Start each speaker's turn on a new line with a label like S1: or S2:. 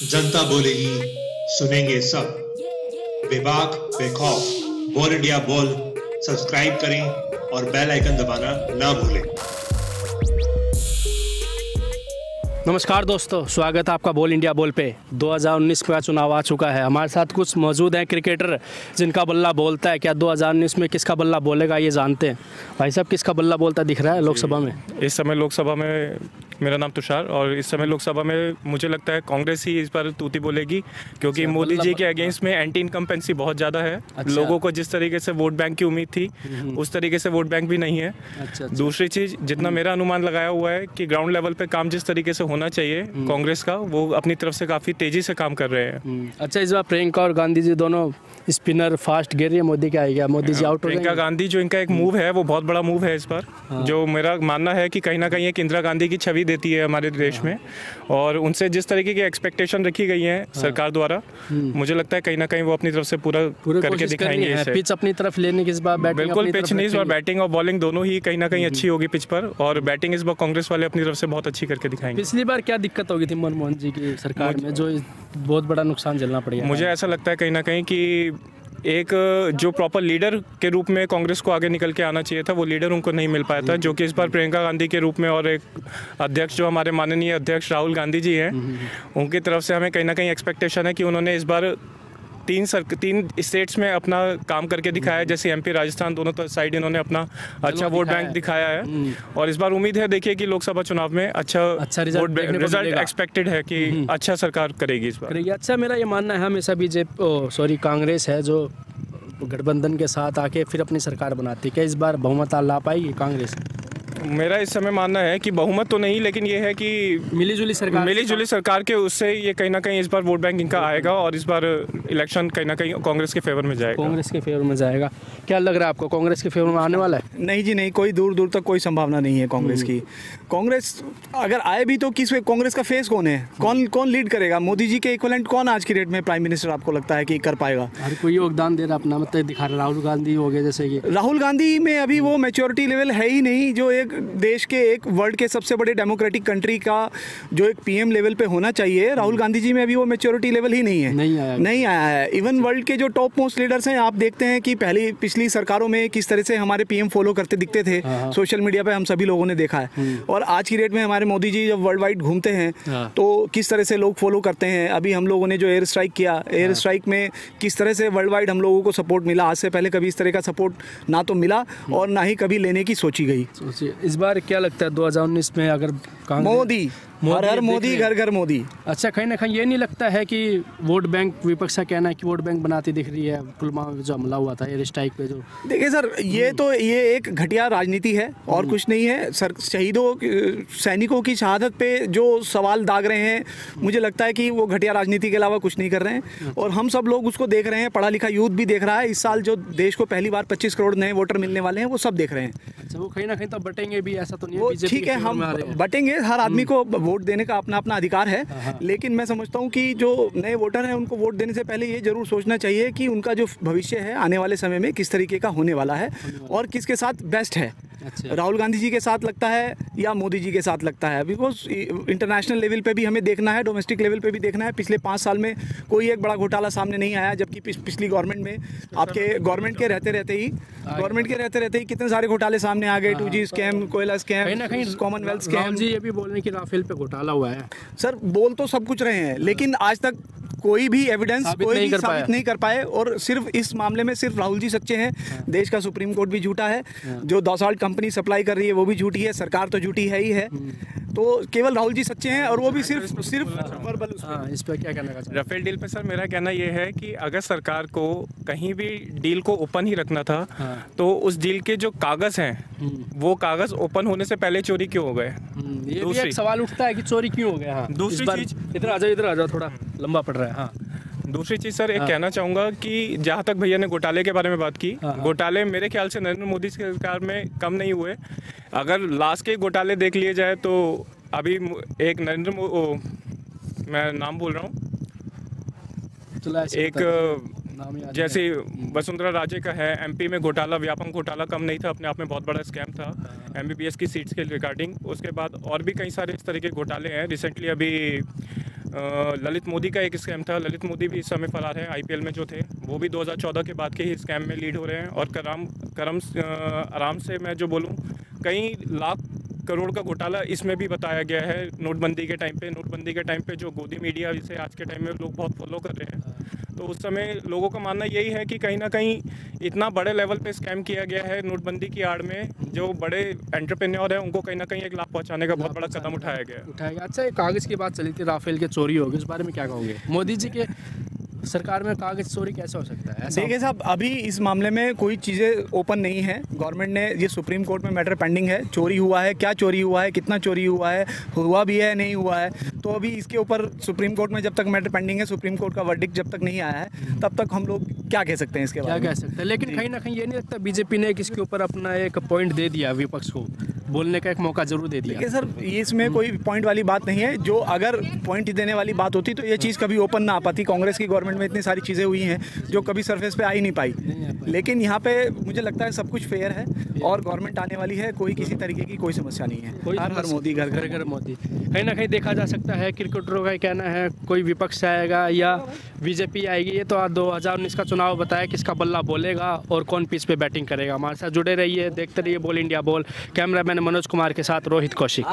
S1: जनता बोलेगी, सुनेंगे सब। बेबाक बेखौफ बोल इंडिया बोल सब्सक्राइब करें और बेल आइकन दबाना ना भूलें।
S2: नमस्कार दोस्तों, स्वागत है आपका बोल इंडिया बोल पे। 2019 का चुनाव आ चुका है। हमारे साथ कुछ मौजूद हैं क्रिकेटर जिनका बल्ला बोलता है। क्या 2019 में किसका बल्ला बोलेगा ये जानते हैं। भाई साहब, किसका बल्ला बोलता दिख रहा है लोकसभा में?
S3: इस समय लोकसभा में मेरा नाम तुषार, और इस समय लोकसभा में मुझे लगता है कांग्रेस ही इस बार तूती बोलेगी, क्योंकि मोदी जी के अगेंस्ट में एंटी इनकम्पेंसी बहुत ज़्यादा है।
S2: अच्छा।
S3: लोगों को जिस तरीके से वोट बैंक की उम्मीद थी उस तरीके से वोट बैंक भी नहीं है।
S2: अच्छा।
S3: दूसरी चीज़, जितना मेरा अनुमान लगाया हुआ है कि ग्राउंड लेवल पे काम जिस तरीके से होना चाहिए कांग्रेस का, वो अपनी तरफ से काफ़ी तेज़ी से काम कर रहे हैं।
S2: अच्छा, इस बार प्रियंका और गांधी जी दोनों स्पिनर फास्ट गिर रही है। मोदी क्या आएगा? मोदी जी आउट हो
S3: प्रियंका गांधी जो इनका एक मूव है वो बहुत बड़ा मूव है इस बार। जो मेरा मानना है कि कहीं ना कहीं एक इंदिरा गांधी की छवि देती है हमारे देश में, और उनसे जिस तरीके की एक्सपेक्टेशन रखी गई है सरकार द्वारा, मुझे लगता है कहीं ना कहीं वो अपनी तरफ से पूरा करके दिखाएंगे इसे।
S2: पिच अपनी तरफ लेने की इस बार बैटिंग
S3: बिल्कुल पिच नहीं, इस बार बैटिंग और बॉलिंग दोनों ही कहीं ना कहीं अच्छी होगी पिच पर, और बैटिंग इस बार कांग्रेस वाले अपनी तरफ से बहुत अच्छी करके दिखाएंगे।
S2: पिछली बार क्या दिक्कत होगी थी मनमोहन जी की सरकार में, जो बहुत बड़ा नुकसान झेलना पड़ गया?
S3: मुझे ऐसा लगता है कहीं ना कहीं कि एक जो प्रॉपर लीडर के रूप में कांग्रेस को आगे निकल के आना चाहिए था, वो लीडर उनको नहीं मिल पाया था, जो कि इस बार प्रियंका गांधी के रूप में और एक अध्यक्ष जो हमारे माननीय अध्यक्ष राहुल गांधी जी हैं, उनकी तरफ से हमें कहीं ना कहीं एक्सपेक्टेशन है कि उन्होंने इस बार तीन स्टेट्स में अपना काम करके दिखाया है। जैसे एमपी, राजस्थान, दोनों साइड इन्होंने अपना अच्छा वोट बैंक दिखाया है, और इस बार उम्मीद है देखिए कि लोकसभा चुनाव में अच्छा रिजल्ट एक्सपेक्टेड है कि अच्छा सरकार करेगी इस बार।
S2: अच्छा, मेरा ये मानना है हमेशा कांग्रेस है जो गठबंधन के साथ आके फिर अपनी सरकार बनाती है। क्या इस बार बहुमत ला पाएगी कांग्रेस?
S3: मेरा इस समय मानना है कि बहुमत तो नहीं, लेकिन ये है कि मिलीजुली सरकार के उससे ये कहीं ना कहीं इस बार वोट बैंक इनका आएगा, और इस बार इलेक्शन कहीं ना कहीं कांग्रेस के फेवर में जाएगा।
S2: कांग्रेस के फेवर में जाएगा। क्या लग रहा है आपको, कांग्रेस के फेवर में आने वाला है?
S4: नहीं जी नहीं, कोई दूर दूर तक कोई संभावना नहीं है कांग्रेस की। कांग्रेस अगर आए भी तो किस कांग्रेस का फेस कौन है, कौन लीड करेगा? मोदी जी के इक्विवेलेंट कौन आज की डेट में प्राइम मिनिस्टर आपको लगता है कि कर पाएगा?
S2: हर कोई योगदान दे रहा अपना, मतलब दिखा रहा। राहुल गांधी हो गए, जैसे कि
S4: राहुल गांधी में अभी वो मैच्योरिटी लेवल है ही नहीं, जो एक देश के, एक वर्ल्ड के सबसे बड़े डेमोक्रेटिक कंट्री का जो एक पीएम लेवल पे होना चाहिए, राहुल गांधी जी में अभी वो मैच्योरिटी लेवल ही नहीं है। नहीं आया है। इवन वर्ल्ड के जो टॉप मोस्ट लीडर्स हैं, आप देखते हैं कि पिछली सरकारों में किस तरह से हमारे पीएम फॉलो करते दिखते थे, सोशल मीडिया पे हम सभी लोगों ने देखा है। और आज की डेट में हमारे मोदी जी जब वर्ल्ड वाइड घूमते हैं तो किस तरह से लोग फॉलो करते हैं। अभी हम लोगों ने जो एयर स्ट्राइक किया, एयर स्ट्राइक में किस तरह से वर्ल्ड वाइड हम लोगों को सपोर्ट मिला। आज से पहले कभी इस तरह का सपोर्ट ना तो मिला और ना ही कभी लेने की सोची गई।
S2: इस बार क्या लगता है 2019 में अगर
S4: मोदी हर मोदी घर घर मोदी? अच्छा,
S2: कहीं ना कहीं ये नहीं लगता है कि वोट बैंक, विपक्ष का कहना है कि वोट बैंक बनाती दिख रही है पुलवामा में जो हमला हुआ था, एयर स्ट्राइक पे जो?
S4: देखिए सर, ये एक घटिया राजनीति है और कुछ नहीं है सर। सैनिकों की शहादत पे जो सवाल दाग रहे हैं, मुझे लगता है कि वो घटिया राजनीति के अलावा कुछ नहीं कर रहे हैं, और हम सब लोग उसको देख रहे हैं। पढ़ा लिखा यूथ भी देख रहा है। इस साल जो देश को पहली बार 25 करोड़ नए वोटर मिलने वाले हैं, वो सब देख रहे हैं।
S2: अच्छा, वो कहीं ना कहीं तो बटेंगे भी, ऐसा तो नहीं
S4: है? ठीक है, हम बटेंगे। हर आदमी को वोट देने का अपना अपना अधिकार है, लेकिन मैं समझता हूं कि जो नए वोटर हैं उनको वोट देने से पहले ये जरूर सोचना चाहिए कि उनका जो भविष्य है आने वाले समय में किस तरीके का होने वाला है और किसके साथ बेस्ट है। अच्छा। राहुल गांधी जी के साथ लगता है या मोदी जी के साथ लगता है? बिकॉज इंटरनेशनल लेवल पे भी हमें देखना है, डोमेस्टिक लेवल पे भी देखना है। पिछले 5 साल में कोई एक बड़ा घोटाला सामने नहीं आया, जबकि पिछली गवर्नमेंट में आपके गवर्नमेंट के रहते रहते ही कितने सारे घोटाले सामने आ गए। 2G स्कैम, कोयला स्कैम, कॉमनवेल्थ स्कैम।
S2: जी, ये भी बोलने की राफेल पे घोटाला हुआ है।
S4: सर, बोल तो सब कुछ रहे हैं, लेकिन आज तक कोई भी एविडेंस साबित नहीं कर पाए, और सिर्फ इस मामले में सिर्फ राहुल जी सच्चे हैं। देश का सुप्रीम कोर्ट भी झूठा है, जो दसाल्ट कंपनी सप्लाई कर रही है वो भी झूठी है, सरकार तो झूठी है ही है। तो केवल राहुल जी सच्चे हैं, और वो भी सिर्फ वर्बल।
S2: इस पर क्या कहना चाहिए?
S3: राफेल डील पे सर मेरा कहना ये है कि अगर सरकार को कहीं भी डील को ओपन ही रखना था, तो उस डील के जो कागज हैं वो कागज ओपन होने से पहले चोरी क्यों हो गए?
S2: ये भी एक सवाल उठता है कि चोरी क्यों हो गया।
S3: दूसरी चीज,
S2: इधर आ जाओ, थोड़ा लंबा पड़ रहा है।
S3: दूसरी चीज़ सर, एक कहना चाहूँगा कि जहाँ तक भैया ने घोटाले के बारे में बात की, घोटाले मेरे ख्याल से नरेंद्र मोदी की सरकार में कम नहीं हुए। अगर लास्ट के घोटाले देख लिए जाए तो अभी एक मैं नाम बोल रहा हूँ, एक जैसे वसुंधरा राजे का है, एमपी में घोटाला, व्यापम घोटाला कम नहीं था, अपने आप में बहुत बड़ा स्कैम था एमबीबीएस की सीट्स के रिगार्डिंग। उसके बाद और भी कई सारे इस तरह के घोटाले हैं। रिसेंटली अभी ललित मोदी का एक स्कैम था। ललित मोदी भी इस समय फरार है। आईपीएल में जो थे वो भी 2014 के बाद के ही स्कैम में लीड हो रहे हैं। और आराम से मैं जो बोलूँ, कई लाख करोड़ का घोटाला इसमें भी बताया गया है नोटबंदी के टाइम पे जो गोदी मीडिया जिसे आज के टाइम में लोग बहुत फॉलो कर रहे हैं, तो उस समय लोगों का मानना यही है कि कहीं ना कहीं इतना बड़े लेवल पे स्कैम किया गया है नोटबंदी की आड़ में। जो बड़े एंटरप्रेन्योर हैं उनको कहीं ना कहीं एक लाभ पहुंचाने का बहुत बड़ा कदम उठाया गया।
S2: अच्छा, एक कागज़ की बात चली थी, राफेल के चोरी होगी, उस बारे में क्या कहोगे? मोदी जी के सरकार में कागज चोरी कैसे हो सकता है?
S4: देखिए साहब, अभी इस मामले में कोई चीज़ें ओपन नहीं है। गवर्नमेंट ने ये सुप्रीम कोर्ट में मैटर पेंडिंग है। चोरी हुआ है, क्या चोरी हुआ है, कितना चोरी हुआ है, हुआ भी है नहीं हुआ है, तो अभी इसके ऊपर सुप्रीम कोर्ट में जब तक मैटर पेंडिंग है, सुप्रीम कोर्ट का वर्डिक्ट जब तक नहीं आया है, तब तक हम लोग क्या कह सकते हैं इसके बारे में?
S2: क्या कह सकते हैं, लेकिन कहीं ना कहीं ये नहीं लगता बीजेपी ने इसके ऊपर अपना एक पॉइंट दे दिया, विपक्ष को बोलने का एक मौका जरूर दे दिया?
S4: देखिए सर, ये इसमें कोई पॉइंट वाली बात नहीं है। जो अगर पॉइंट देने वाली बात होती तो ये चीज़ कभी ओपन ना आ पाती। कांग्रेस की गवर्नमेंट में इतनी सारी चीज़ें हुई हैं जो कभी सरफेस पे आ ही नहीं पाई। लेकिन यहाँ पे मुझे लगता है सब कुछ फेयर है और गवर्नमेंट आने वाली है, कोई किसी तरीके की कोई समस्या नहीं है। हर हर मोदी, घर घर
S2: मोदी। कहीं ना कहीं देखा जा सकता है, क्रिकेटरों का कहना है कोई विपक्ष आएगा या बीजेपी आएगी, ये तो 2019 का चुनाव बताया किसका बल्ला बोलेगा और कौन पिच पे बैटिंग करेगा। हमारे साथ जुड़े रहिए, देखते रहिए बोल इंडिया बोल। कैमरामैन मनोज कुमार के साथ रोहित कौशिक।